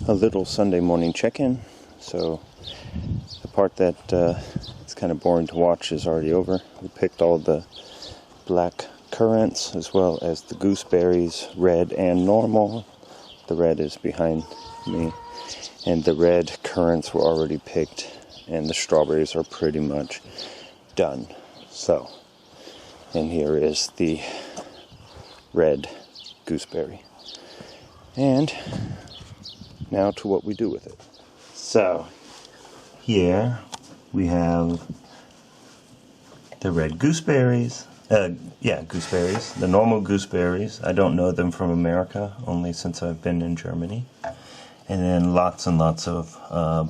a little Sunday morning check-in. So the part that it's kind of boring to watch is already over. We picked all the black currants as well as the gooseberries, red and normal. The red is behind me, and the red currants were already picked, and the strawberries are pretty much done. So, and here is the red gooseberry. And now to what we do with it. So, here we have the red gooseberries. Gooseberries. The normal gooseberries. I don't know them from America, only since I've been in Germany. And then lots and lots of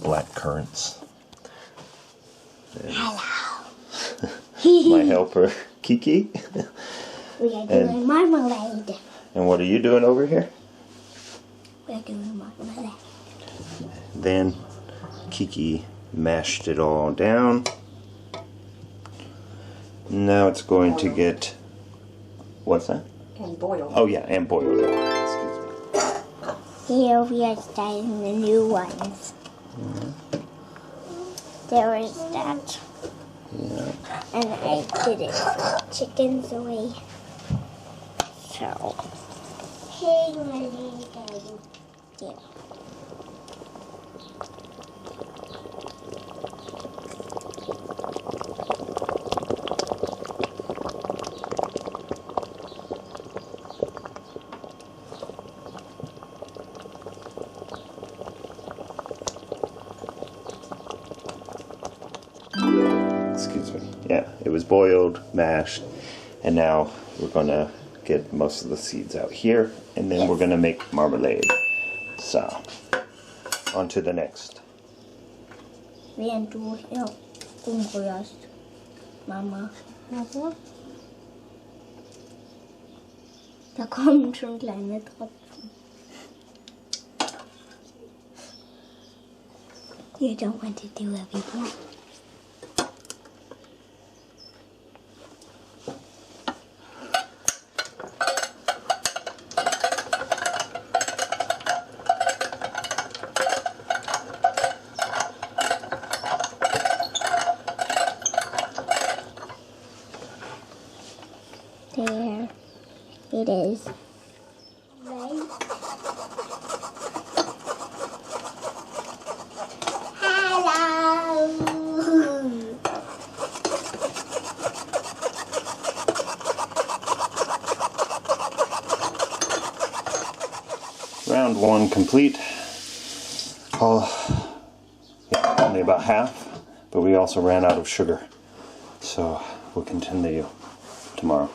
black currants. Hello. My helper, Kiki. We are doing marmalade. And what are you doing over here? We're doing marmalade. Then Kiki mashed it all down. Now it's going to get, what's that? And boiled. Oh yeah, and boiled. Excuse me. Here we are starting the new ones. There is that. Yeah. And I did it for chickens away. So. Hey, my little daddy. Yeah. Excuse me. Yeah, it was boiled, mashed, and now we're going to get most of the seeds out here, and then we're going to make marmalade. So, on to the next. Während du hier umrührst, Mama. Da kommen schon kleine Tropfen. You don't want to do everything. There it is. Right. Hello. Round one complete. Only about half, but we also ran out of sugar. So we'll continue tomorrow.